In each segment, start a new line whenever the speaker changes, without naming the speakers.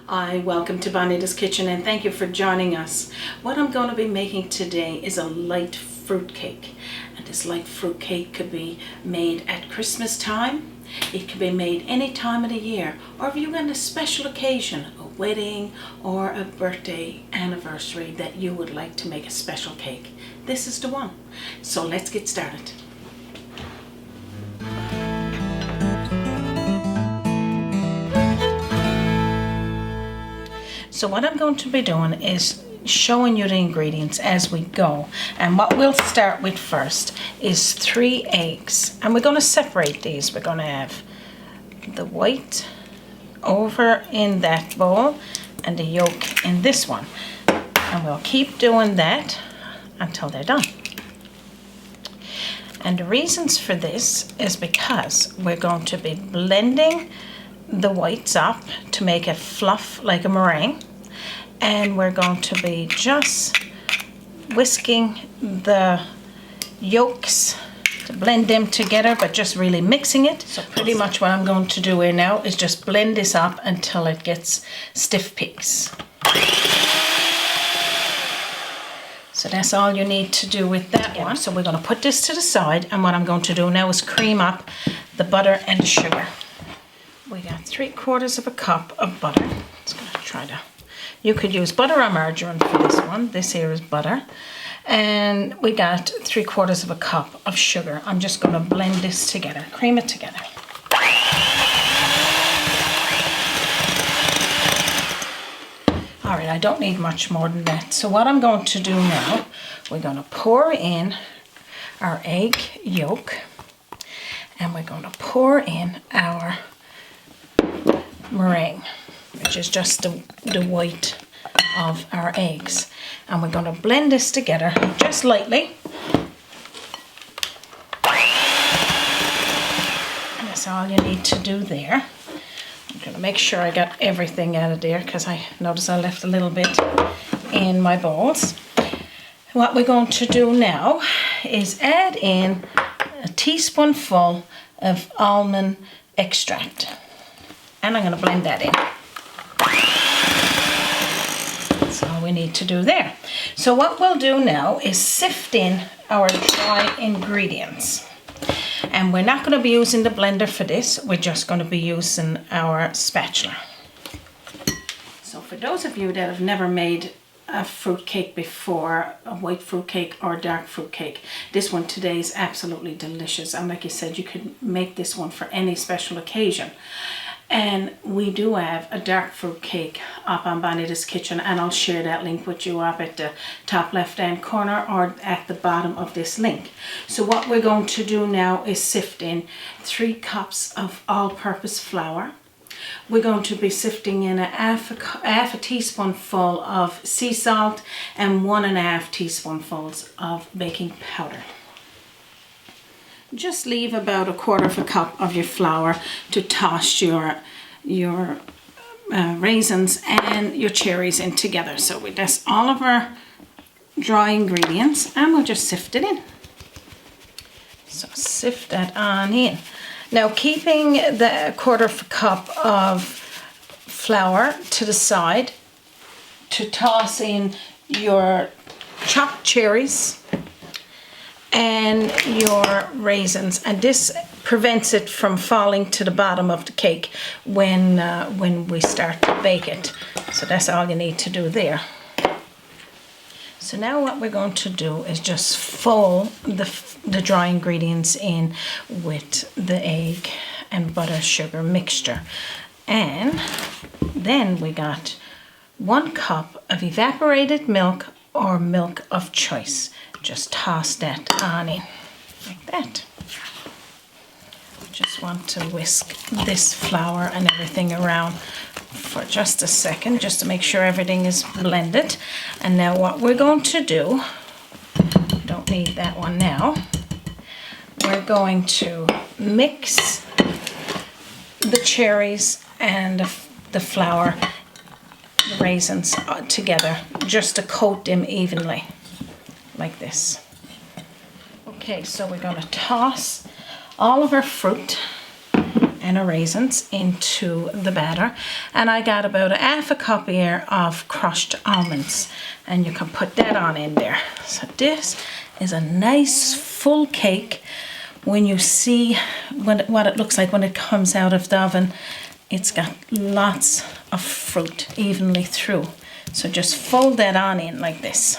Hi, welcome to Bonita's Kitchen and thank you for joining us. What I'm going to be making today is a light fruit cake. And this light fruit cake could be made at Christmas time. It could be made any time of the year, or if you've got a special occasion, a wedding or a birthday anniversary that you would like to make a special cake. This is the one. So let's get started. So what I'm going to be doing is showing you the ingredients as we go. And what we'll start with first is 3 eggs. And we're going to separate these. We're going to have the white over in that bowl and the yolk in this one. And we'll keep doing that until they're done. And the reasons for this is because we're going to be blending the whites up to make it fluff like a meringue, and we're going to be just whisking the yolks to blend them together, but just really mixing it. So pretty much what I'm going to do here now is just blend this up until it gets stiff peaks. So that's all you need to do with that one. So we're going to put this to the side, and what I'm going to do now is cream up the butter and the sugar. We got 3/4 of a cup of butter. Just going to try to, you could use butter or margarine for this one. This here is butter. And we got 3/4 of a cup of sugar. I'm just going to blend this together, cream it together. All right, I don't need much more than that. So what I'm going to do now, we're going to pour in our egg yolk, and we're going to pour in our meringue, which is just the white of our eggs, and we're going to blend this together just lightly. And that's all you need to do there. I'm going to make sure I got everything out of there because I noticed I left a little bit in my bowls. What we're going to do now is add in a teaspoonful of almond extract. And I'm going to blend that in. That's all we need to do there. So what we'll do now is sift in our dry ingredients. And we're not going to be using the blender for this. We're just going to be using our spatula. So for those of you that have never made a fruit cake before, a white fruit cake or dark fruit cake, this one today is absolutely delicious. And like I said, you could make this one for any special occasion. And we do have a dark fruit cake up on Bonita's Kitchen, and I'll share that link with you up at the top left hand corner or at the bottom of this link. So what we're going to do now is sift in 3 cups of all-purpose flour. We're going to be sifting in a half a teaspoonful of sea salt and 1.5 teaspoonfuls of baking powder. Just leave about 1/4 cup of your flour to toss your raisins and your cherries in together. So that's all of our dry ingredients, and we'll just sift it in. So sift that on in. Now, keeping the 1/4 cup of flour to the side to toss in your chopped cherries and your raisins, and this prevents it from falling to the bottom of the cake when we start to bake it. So that's all you need to do there. So now what we're going to do is just fold the dry ingredients in with the egg and butter sugar mixture. And then we got 1 cup of evaporated milk or milk of choice. Just toss that on in like that. Just want to whisk this flour and everything around for just a second, just to make sure everything is blended. And now what we're going to do, don't need that one now, we're going to mix the cherries and the flour, the raisins together, just to coat them evenly like this. Okay, so we're going to toss all of our fruit and raisins into the batter, and I got about a half a cup here of crushed almonds, and you can put that on in there. So this is a nice full cake. When you see what it looks like when it comes out of the oven, it's got lots of fruit evenly through. So just fold that on in like this.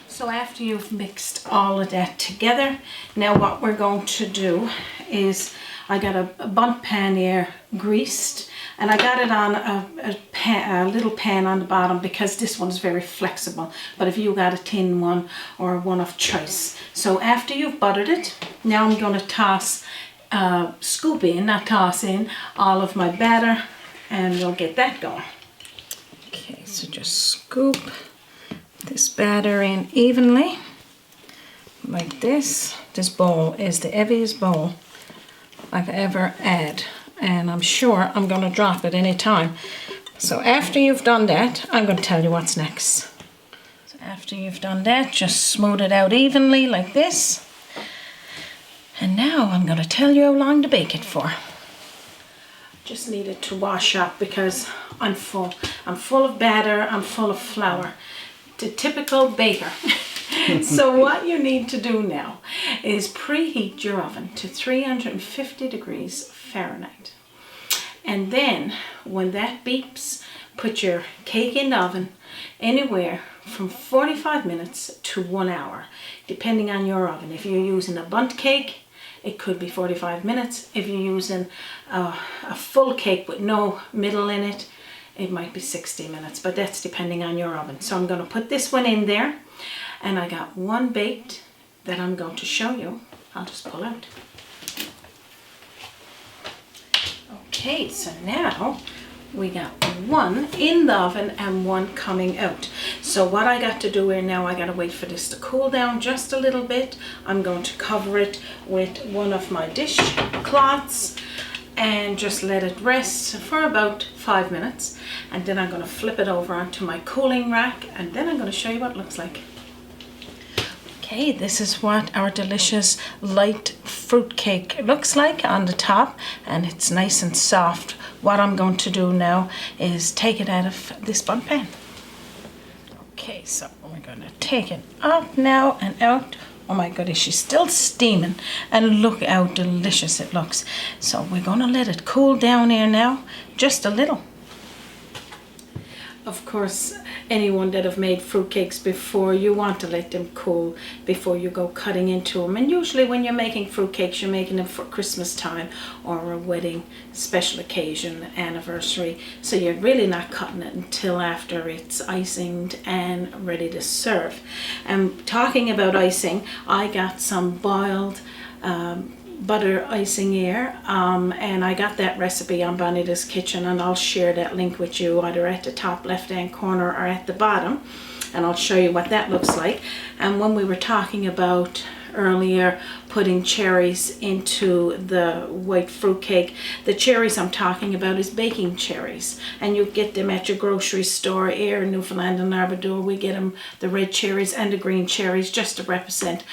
So after you've mixed all of that together, now what we're going to do is, I got a bundt pan here greased, and I got it on a little pan on the bottom because this one's very flexible, but if you got a tin one or one of choice. So after you've buttered it, now I'm going to scoop in, not toss in, all of my batter, and we'll get that going. Okay, so just scoop this batter in evenly, like this. This bowl is the heaviest bowl I've ever had, and I'm sure I'm going to drop it any time. So after you've done that, I'm going to tell you what's next. So after you've done that, just smooth it out evenly like this. And now I'm going to tell you how long to bake it for. Just needed to wash up because I'm full. I'm full of batter, I'm full of flour. The typical baker. So what you need to do now is preheat your oven to 350 degrees Fahrenheit. And then when that beeps, put your cake in the oven anywhere from 45 minutes to 1 hour, depending on your oven. If you're using a bundt cake, it could be 45 minutes. If you're using a full cake with no middle in it, it might be 60 minutes, but that's depending on your oven. So I'm going to put this one in there, and I got one baked that I'm going to show you. I'll just pull out. Okay, so now we got one in the oven and one coming out. So what I got to do here now, I got to wait for this to cool down just a little bit. I'm going to cover it with one of my dish cloths and just let it rest for about 5 minutes, and then I'm going to flip it over onto my cooling rack, and then I'm going to show you what it looks like. Okay, this is what our delicious light fruit cake looks like on the top, and it's nice and soft. What I'm going to do now is take it out of this bundt pan. Okay, so we're going to take it out now and out. Oh my goodness, she's still steaming, and look how delicious it looks. So we're going to let it cool down here now, just a little. Of course, anyone that have made fruitcakes before, you want to let them cool before you go cutting into them. And usually when you're making fruitcakes, you're making them for Christmas time or a wedding, special occasion, anniversary. So you're really not cutting it until after it's icinged and ready to serve. And talking about icing, I got some boiled butter icing here, and I got that recipe on Bonita's Kitchen, and I'll share that link with you either at the top left hand corner or at the bottom, and I'll show you what that looks like. And when we were talking about earlier putting cherries into the white fruit cake, the cherries I'm talking about is baking cherries, and you get them at your grocery store here in Newfoundland and Labrador. We get them, the red cherries and the green cherries, just to represent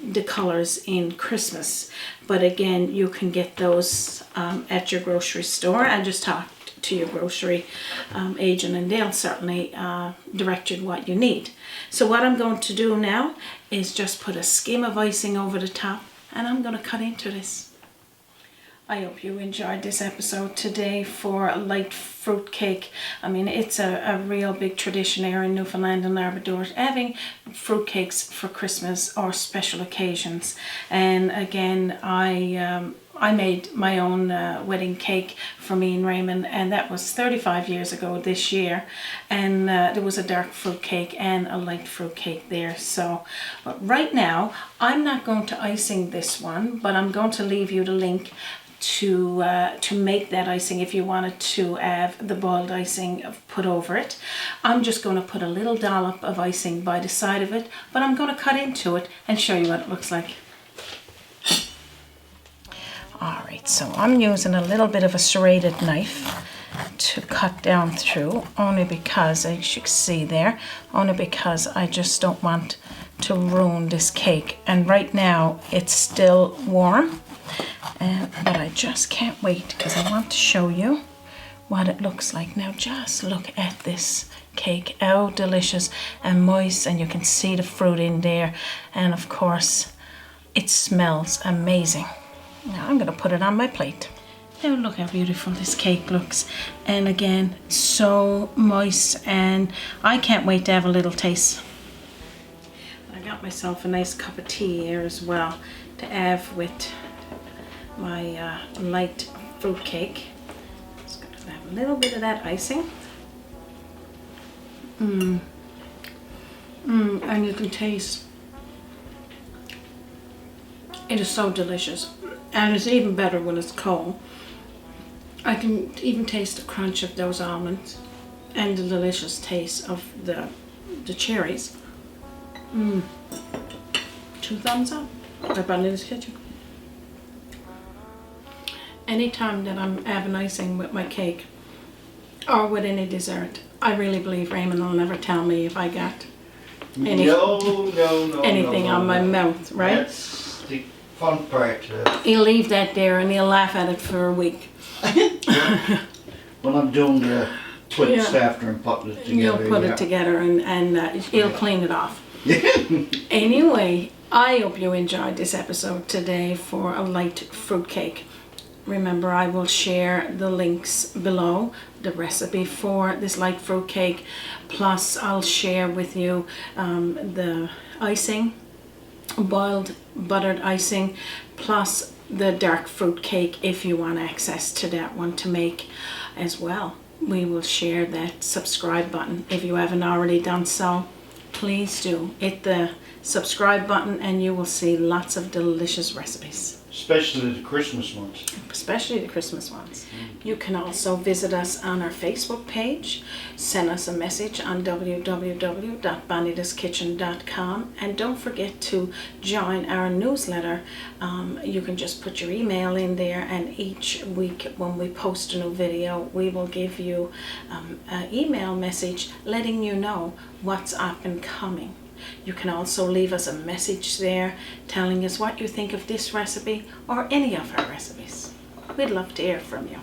the colors in Christmas. But again, you can get those at your grocery store, and just talk to your grocery agent, and they'll certainly direct you to what you need. So what I'm going to do now is just put a skim of icing over the top, and I'm going to cut into this. I hope you enjoyed this episode today for a light fruit cake. I mean, it's a real big tradition here in Newfoundland and Labrador, having fruit cakes for Christmas or special occasions. And again, I made my own wedding cake for me and Raymond, and that was 35 years ago this year. And there was a dark fruit cake and a light fruit cake there. So, but right now, I'm not going to icing this one, but I'm going to leave you the link to make that icing if you wanted to have the boiled icing put over it. I'm just going to put a little dollop of icing by the side of it, but I'm going to cut into it and show you what it looks like. Alright, so I'm using a little bit of a serrated knife to cut down through, only because, as you can see there, only because I just don't want to ruin this cake. And right now it's still warm, But I just can't wait because I want to show you what it looks like. Now just look at this cake, how delicious and moist, and you can see the fruit in there, and of course it smells amazing. Now I'm going to put it on my plate. Now look how beautiful this cake looks, and again so moist, and I can't wait to have a little taste. I got myself a nice cup of tea here as well to have with my light fruit cake. Just going to have a little bit of that icing. And you can taste, it is so delicious, and it's even better when it's cold. I can even taste the crunch of those almonds and the delicious taste of the cherries. 2 thumbs up by Bonita's Kitchen. Anytime that I'm having icing with my cake or with any dessert, I really believe Raymond will never tell me if I got anything on my mouth, right?
That's the fun part.
He'll leave that there and he'll laugh at it for a week.
When I'm doing the twists after and putting it together.
You'll put it together and he'll clean it off. Anyway, I hope you enjoyed this episode today for a light fruit cake. Remember, I will share the links below, the recipe for this light fruit cake, plus I'll share with you the icing, boiled buttered icing, plus the dark fruit cake if you want access to that one to make as well. We will share that subscribe button. If you haven't already done so, please do hit the subscribe button and you will see lots of delicious recipes.
Especially the Christmas ones.
Especially the Christmas ones. You can also visit us on our Facebook page, send us a message on www.bonitaskitchen.com, and don't forget to join our newsletter. You can just put your email in there, and each week when we post a new video, we will give you an email message letting you know what's up and coming. You can also leave us a message there telling us what you think of this recipe or any of our recipes. We'd love to hear from you.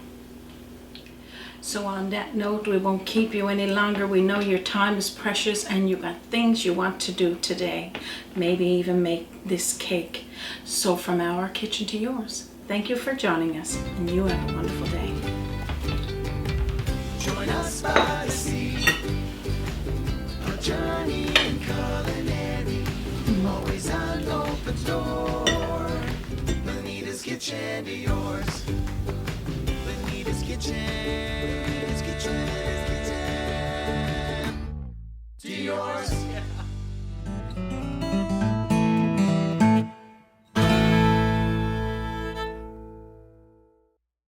So on that note, we won't keep you any longer. We know your time is precious and you got things you want to do today. Maybe even make this cake. So from our kitchen to yours, thank you for joining us, and you have a wonderful day.
Join us by the sea, a journey in culinary, always an open door. Bonita's Kitchen to yours. Bonita's Kitchen, to yours.